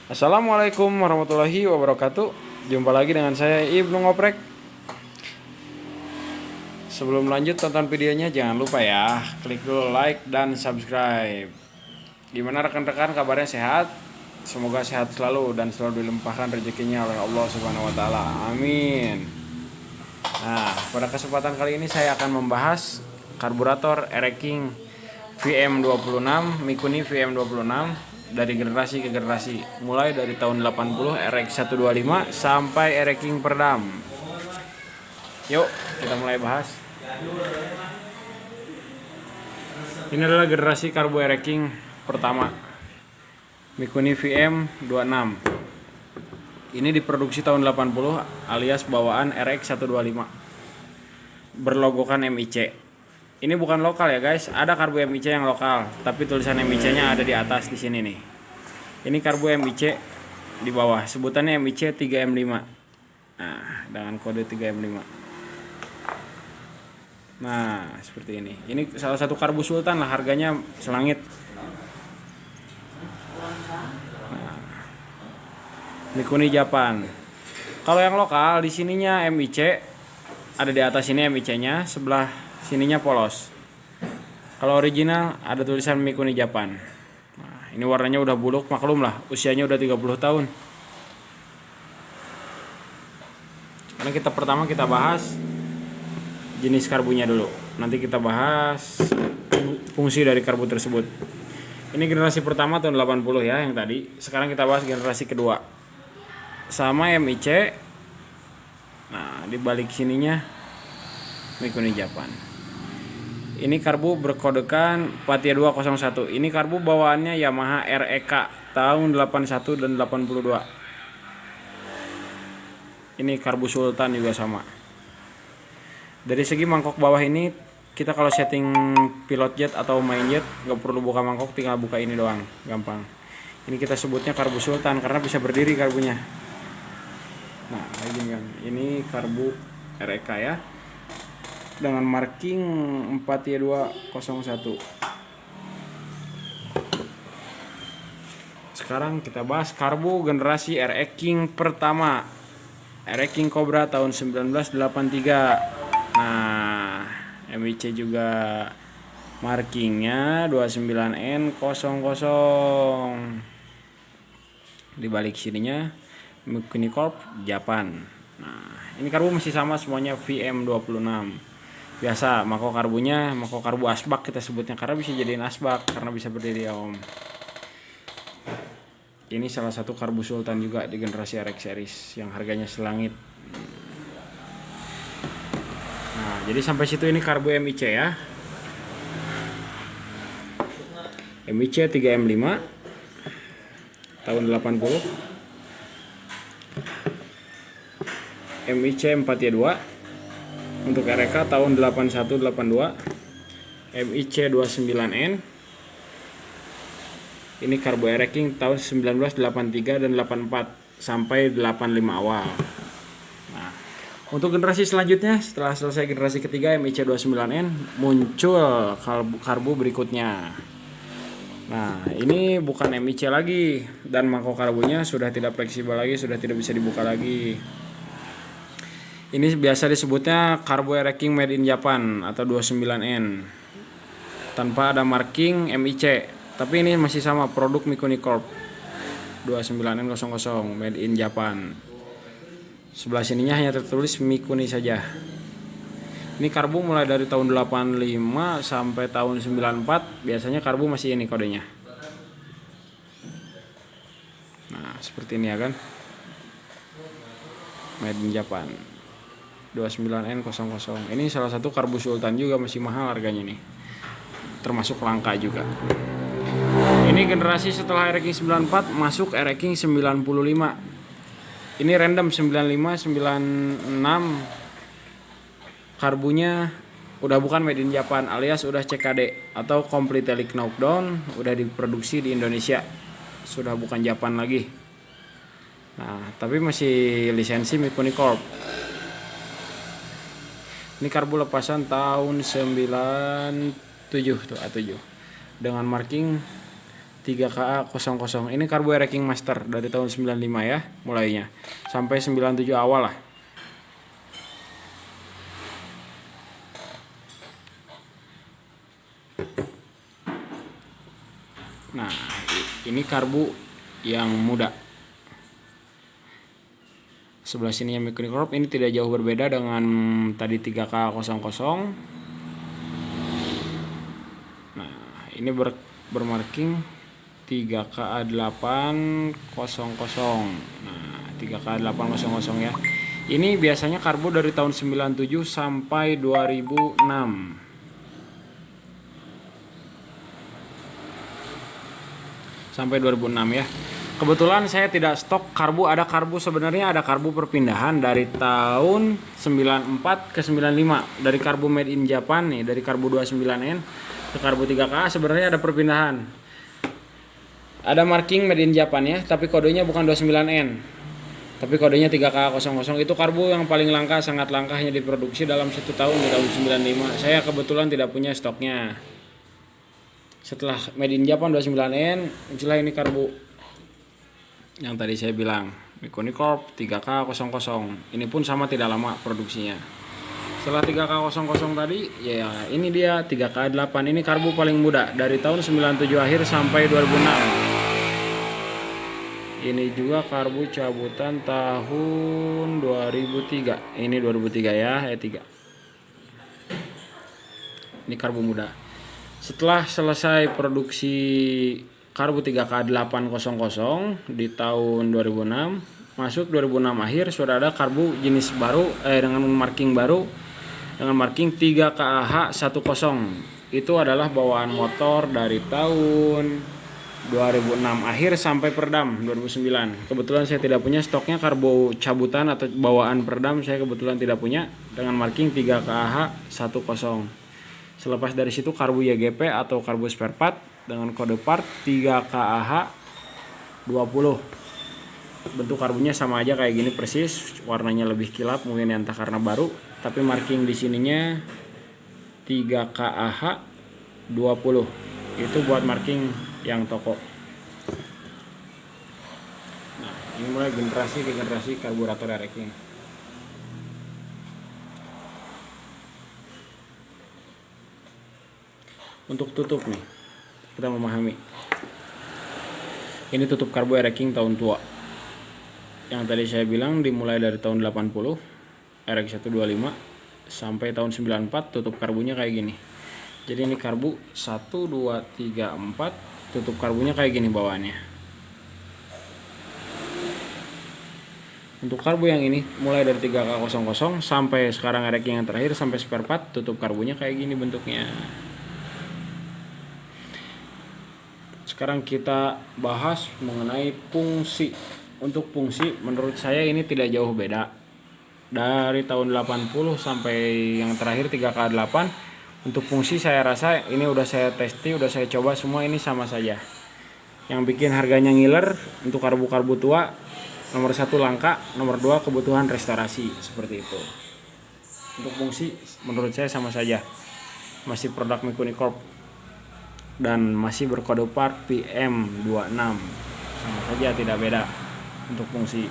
Assalamualaikum warahmatullahi wabarakatuh. Jumpa lagi dengan saya Ibnu Ngoprek. Sebelum lanjut tonton videonya, jangan lupa ya klik dulu like dan subscribe. Gimana rekan-rekan, kabarnya sehat? Semoga sehat selalu dan selalu dilimpahkan rezekinya oleh Allah Subhanahu wa taala. Amin. Nah, pada kesempatan kali ini saya akan membahas karburator Ereking VM26, Mikuni VM26 dari generasi ke generasi, mulai dari tahun 80 RX125 sampai Ereking Perdam. Yuk, kita mulai bahas. Ini adalah generasi karbu Ereking pertama, Mikuni VM26. Ini diproduksi tahun 80 alias bawaan RX125. Berlogokan MIC. Ini bukan lokal ya guys, ada karbu MIC yang lokal, tapi tulisan MIC-nya ada di atas di sini nih. Ini karbu MIC di bawah, sebutannya MIC 3M5. Nah, dengan kode 3M5. Nah, seperti ini. Ini salah satu karbu sultan lah, harganya selangit. Nah, Mikuni Japan. Kalau yang lokal di sininya MIC, ada di atas ini MIC-nya, sebelah sininya polos. Kalau original ada tulisan Mikuni Japan. Nah, ini warnanya udah buluk, maklum lah, usianya udah 30 tahun. Karena pertama kita bahas jenis karbunya dulu. Nanti kita bahas fungsi dari karbu tersebut. Ini generasi pertama tahun 80 ya yang tadi. Sekarang kita bahas generasi kedua. Sama MIC. Nah, di balik sininya Mikuni Japan. Ini karbu berkodekan Patia 201. Ini karbu bawaannya Yamaha REK tahun 81 dan 82. Ini karbu sultan juga sama. Dari segi mangkok bawah ini, kita kalau setting pilot jet atau main jet nggak perlu buka mangkok, tinggal buka ini doang, gampang. Ini kita sebutnya karbu sultan karena bisa berdiri karbunya. Nah, kayak gini kan. Ini karbu REK ya, dengan marking 4Y201. Sekarang kita bahas karbu generasi Ereking pertama, Ereking Cobra tahun 1983. Nah, MIC juga markingnya 29N00. Di balik sininya Mikuni Corp Japan. Nah, ini karbu masih sama semuanya VM26. Biasa mako karbunya mako karbu asbak kita sebutnya, karena bisa jadiin asbak karena bisa berdiri ya om. Ini salah satu karbu sultan juga di generasi RX series yang harganya selangit. Nah, jadi sampai situ ini karbu MIC ya. MIC 3M5 tahun 80. MIC 4Y2 untuk RK tahun 8182. MIC 29N. Ini karbu Ereking tahun 1983 dan 84 sampai 85 awal. Nah, untuk generasi selanjutnya setelah selesai generasi ketiga MIC 29N muncul karbu berikutnya. Nah, ini bukan MIC lagi dan mangkok karbunya sudah tidak fleksibel lagi, sudah tidak bisa dibuka lagi. Ini biasa disebutnya karbu Ereking made in Japan atau 29N. Tanpa ada marking MIC, tapi ini masih sama produk Mikuni Corp. 29N00 made in Japan. Sebelah sininya hanya tertulis Mikuni saja. Ini karbu mulai dari tahun 85 sampai tahun 94, biasanya karbu masih ini kodenya. Nah, seperti ini ya kan. Made in Japan. 29N00. Ini salah satu karbu sultan juga, masih mahal harganya nih. Termasuk langka juga. Ini generasi setelah Ereking 94 masuk Ereking 95. Ini random 95 96. Karbunya udah bukan made in Japan alias udah CKD atau completely knockdown, udah diproduksi di Indonesia. Sudah bukan Japan lagi. Nah, tapi masih lisensi Mikuni Corp. Ini karbu lepasan tahun 97 tuh, A7 dengan marking 3KA00. Ini karbu Ereking Master dari tahun 95 ya mulainya sampai 97 awal lah. Nah, ini karbu yang muda. Sebelah sini yang Microcorp, ini tidak jauh berbeda dengan tadi 3K00. Nah, ini bermarking 3KA800. Nah, 3KA800 ya. Ini biasanya karbu dari tahun 97 sampai 2006. Sampai 2006 ya. Kebetulan saya tidak stok karbu, ada karbu sebenarnya ada karbu perpindahan dari tahun 94 ke 95. Dari karbu made in Japan nih, dari karbu 29N ke karbu 3K sebenarnya ada perpindahan. Ada marking made in Japan ya, tapi kodenya bukan 29N. Tapi kodenya 3K00. Itu karbu yang paling langka, sangat langka, hanya diproduksi dalam 1 tahun di tahun 95. Saya kebetulan tidak punya stoknya. Setelah made in Japan 29N, muncullah ini karbu yang tadi saya bilang, Microcorp 3K00. Ini pun sama, tidak lama produksinya. Setelah 3K00 tadi, ya ini dia 3K8. Ini karbu paling muda dari tahun 97 akhir sampai 2006. Ini juga karbu cabutan tahun 2003. Ini 2003 ya, E3. Ini karbu muda. Setelah selesai produksi karbu 3K800 di tahun 2006, masuk 2006 akhir sudah ada karbu jenis baru dengan marking baru dengan marking 3KH10. Itu adalah bawaan motor dari tahun 2006 akhir sampai perdam 2009. Kebetulan saya tidak punya stoknya karbu cabutan atau bawaan perdam, saya kebetulan tidak punya dengan marking 3KH10. Selepas dari situ karbu YGP atau karbu spare part dengan kode part 3KAH20. Bentuk karbunya sama aja kayak gini persis, warnanya lebih kilap mungkin entah karena baru, tapi marking di sininya 3KAH20. Itu buat marking yang toko. Nah, ini mulai generasi ke generasi karburator Ereking. Untuk tutup nih, kita memahami. Ini tutup karbu Ereking tahun tua. Yang tadi saya bilang dimulai dari tahun 80, RX125 sampai tahun 94 tutup karbunya kayak gini. Jadi ini karbu 1 2 3 4, tutup karbunya kayak gini bawaannya. Untuk karbu yang ini mulai dari 3K00 sampai sekarang Ereking yang terakhir sampai spare part, tutup karbunya kayak gini bentuknya. Sekarang kita bahas mengenai fungsi. Untuk fungsi menurut saya ini tidak jauh beda. Dari tahun 80 sampai yang terakhir 3K8. Untuk fungsi saya rasa ini udah saya testi, udah saya coba semua, ini sama saja. Yang bikin harganya ngiler untuk karbu-karbu tua, nomor 1 langka, nomor 2 kebutuhan restorasi, seperti itu. Untuk fungsi menurut saya sama saja. Masih produk Microcorp dan masih berkode part PM26, sama saja, tidak beda untuk fungsi.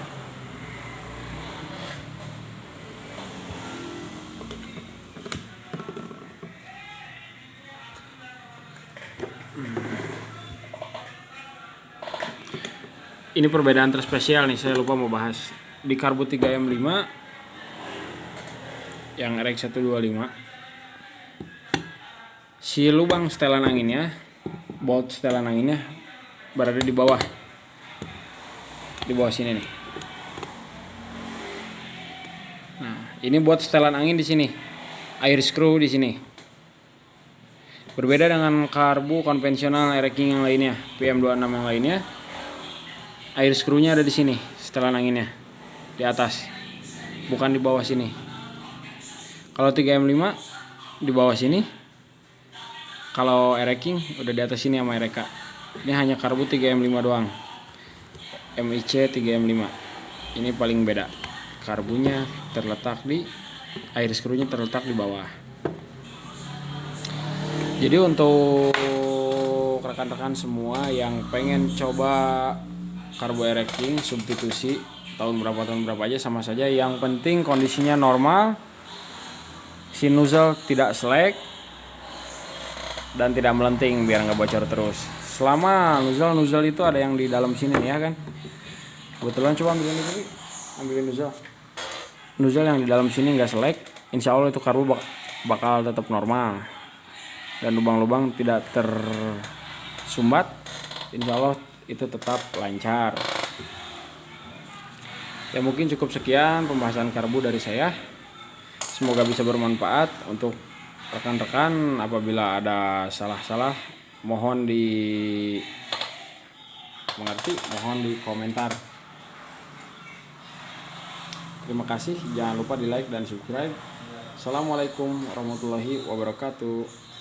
Ini perbedaan terspesial nih, saya lupa mau bahas. Di karbu 3M5 yang RX125, si lubang setelan anginnya, bolt setelan anginnya berada di bawah sini nih. Nah, ini buat setelan angin di sini, air screw di sini. Berbeda dengan karbu konvensional Ereking yang lainnya, PM26 yang lainnya, air screw-nya ada di sini, setelan anginnya di atas, bukan di bawah sini. Kalau 3M5 di bawah sini, kalau Ereking udah di atas sini sama Ereka. Ini hanya karbu 3M5 doang. MIC 3M5. Ini paling beda. Karbunya terletak di air skrunya terletak di bawah. Jadi untuk rekan-rekan semua yang pengen coba carbo air racking substitusi tahun berapa aja sama saja, yang penting kondisinya normal, si nozzle tidak selek dan tidak melenting biar nggak bocor terus. Selama nozzle itu ada yang di dalam sini nih ya kan, kebetulan coba ambilin nozzle yang di dalam sini nggak selek, insya Allah itu karbo bakal tetap normal dan lubang-lubang tidak tersumbat, insya Allah itu tetap lancar. Ya mungkin cukup sekian pembahasan karbo dari saya, semoga bisa bermanfaat untuk rekan-rekan. Apabila ada salah-salah mohon dimengerti, mohon di komentar. Terima kasih, jangan lupa di like dan subscribe. Assalamualaikum warahmatullahi wabarakatuh.